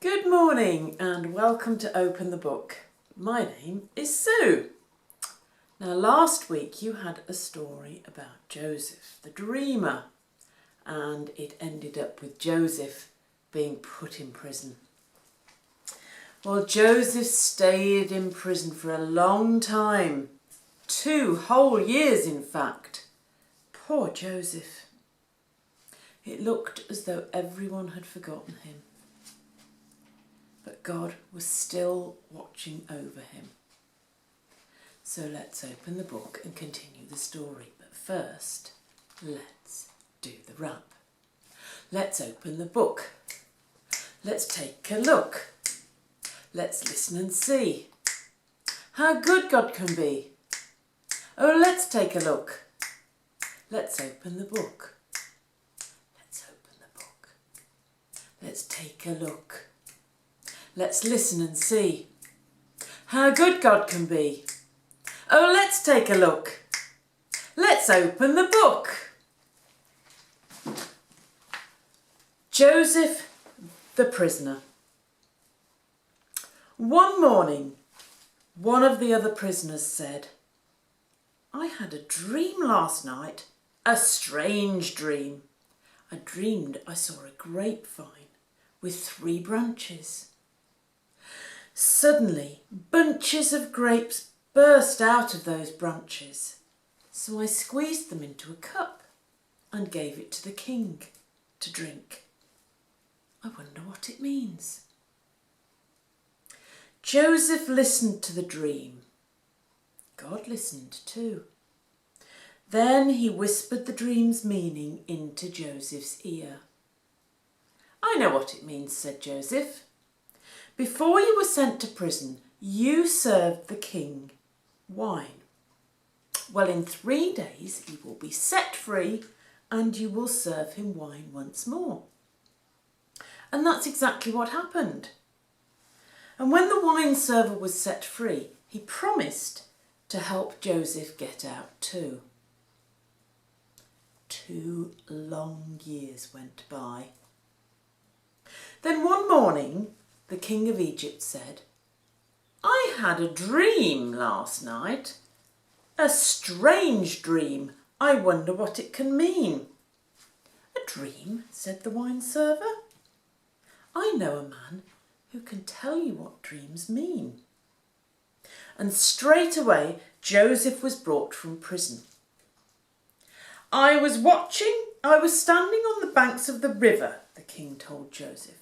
Good morning and welcome to Open the Book. My name is Sue. Now last week you had a story about Joseph the dreamer, and it ended up with Joseph being put in prison. Well, Joseph stayed in prison for a long time, 2 whole years in fact. Poor Joseph. It looked as though everyone had forgotten him. But God was still watching over him. So let's open the book and continue the story. But first, let's do the rap. Let's open the book. Let's take a look. Let's listen and see how good God can be. Oh, let's take a look. Let's open the book. Let's open the book. Let's take a look. Let's listen and see how good God can be. Oh, let's take a look. Let's open the book. Joseph the prisoner. One morning, one of the other prisoners said, "I had a dream last night, a strange dream. I dreamed I saw a grapevine with 3 branches. Suddenly, bunches of grapes burst out of those branches, so I squeezed them into a cup and gave it to the king to drink. I wonder what it means." Joseph listened to the dream. God listened too. Then he whispered the dream's meaning into Joseph's ear. "I know what it means," said Joseph. "Before you were sent to prison, you served the king wine. Well, in 3 days he will be set free and you will serve him wine once more." And that's exactly what happened. And when the wine server was set free, he promised to help Joseph get out too. 2 long years went by. Then one morning, the king of Egypt said, "I had a dream last night. A strange dream. I wonder what it can mean." "A dream?" said the wine server. "I know a man who can tell you what dreams mean." And straight away Joseph was brought from prison. I was standing on the banks of the river," the king told Joseph,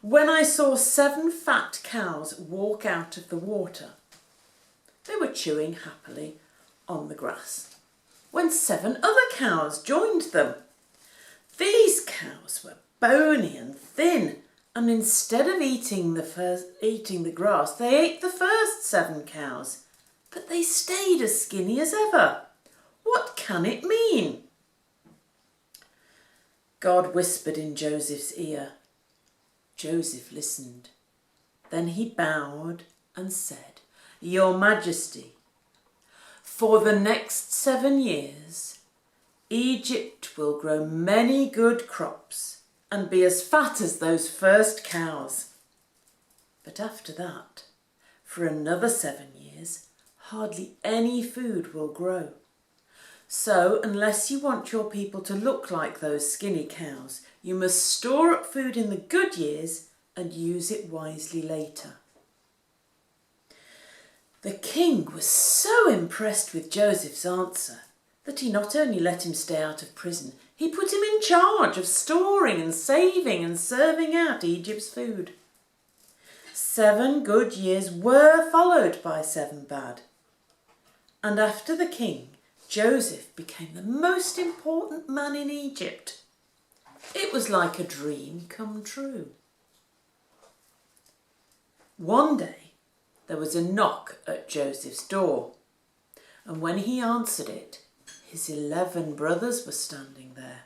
"when I saw 7 fat cows walk out of the water. They were chewing happily on the grass when 7 other cows joined them. These cows were bony and thin, and instead of eating the grass, they ate the first 7 cows, but they stayed as skinny as ever. What can it mean?" God whispered in Joseph's ear. Joseph listened. Then he bowed and said, "Your Majesty, for the next 7 years, Egypt will grow many good crops and be as fat as those first cows. But after that, for another 7 years, hardly any food will grow. So, unless you want your people to look like those skinny cows, you must store up food in the good years and use it wisely later." The king was so impressed with Joseph's answer that he not only let him stay out of prison, he put him in charge of storing and saving and serving out Egypt's food. 7 good years were followed by 7 bad. And after the king, Joseph became the most important man in Egypt. It was like a dream come true. One day, there was a knock at Joseph's door, and when he answered it, his 11 brothers were standing there.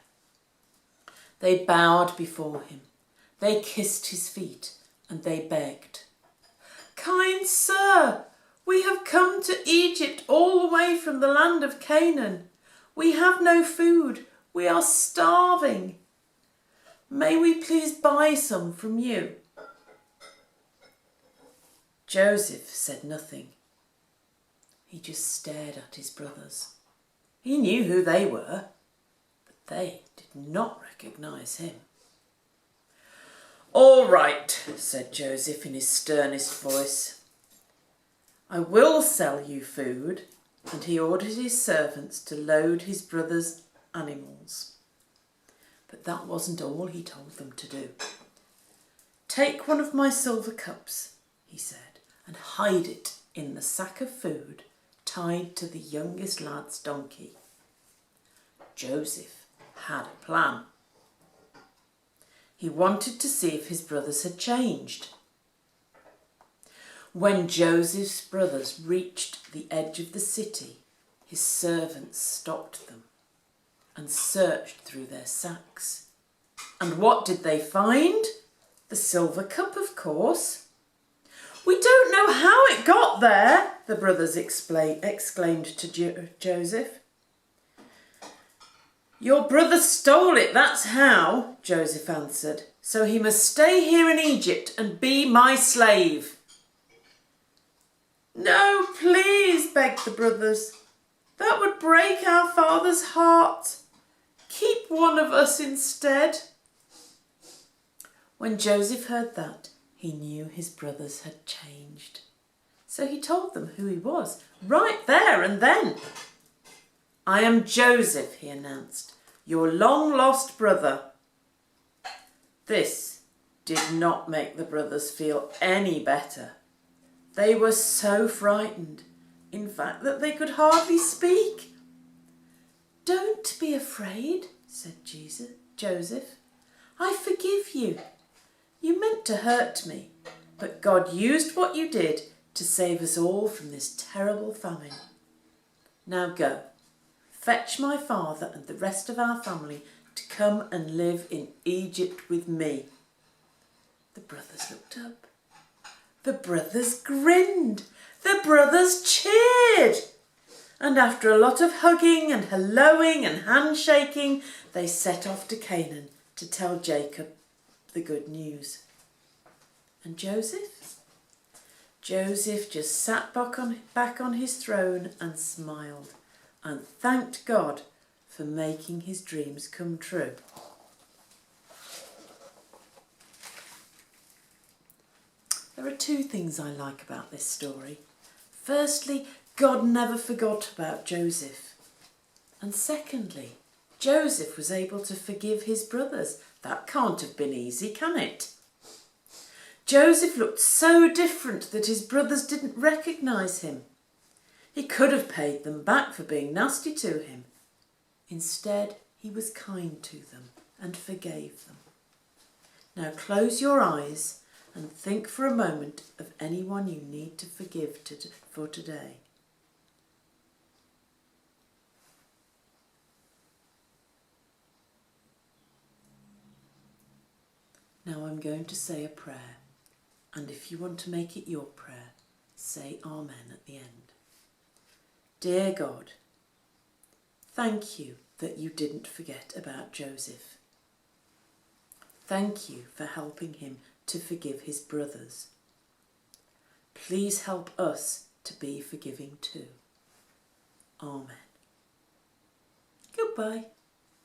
They bowed before him, they kissed his feet, and they begged, "Kind sir, we have come to Egypt all the way from the land of Canaan. We have no food, we are starving. May we please buy some from you?" Joseph said nothing. He just stared at his brothers. He knew who they were, but they did not recognise him. "All right," said Joseph in his sternest voice. "I will sell you food," and he ordered his servants to load his brothers' animals. But that wasn't all he told them to do. "Take one of my silver cups," he said, "and hide it in the sack of food tied to the youngest lad's donkey." Joseph had a plan. He wanted to see if his brothers had changed. When Joseph's brothers reached the edge of the city, his servants stopped them and searched through their sacks. And what did they find? The silver cup, of course. "We don't know how it got there," the brothers exclaimed to Joseph. "Your brother stole it, that's how," Joseph answered. "So he must stay here in Egypt and be my slave." "No, please," begged the brothers. "That would break our father's heart. Keep one of us instead." When Joseph heard that, he knew his brothers had changed. So he told them who he was, right there and then. "I am Joseph," he announced, "your long-lost brother." This did not make the brothers feel any better. They were so frightened, in fact, that they could hardly speak. "Don't be afraid," said Joseph. "I forgive you. You meant to hurt me, but God used what you did to save us all from this terrible famine. Now go, fetch my father and the rest of our family to come and live in Egypt with me." The brothers looked up. The brothers grinned. The brothers cheered. And after a lot of hugging and helloing and handshaking, they set off to Canaan to tell Jacob the good news. And Joseph? Joseph just sat back on his throne and smiled and thanked God for making his dreams come true. There are two things I like about this story. Firstly, God never forgot about Joseph. And secondly, Joseph was able to forgive his brothers. That can't have been easy, can it? Joseph looked so different that his brothers didn't recognise him. He could have paid them back for being nasty to him. Instead, he was kind to them and forgave them. Now close your eyes and think for a moment of anyone you need to forgive for today. Now I'm going to say a prayer, and if you want to make it your prayer, say Amen at the end. Dear God, thank you that you didn't forget about Joseph. Thank you for helping him to forgive his brothers. Please help us to be forgiving too. Amen. Goodbye.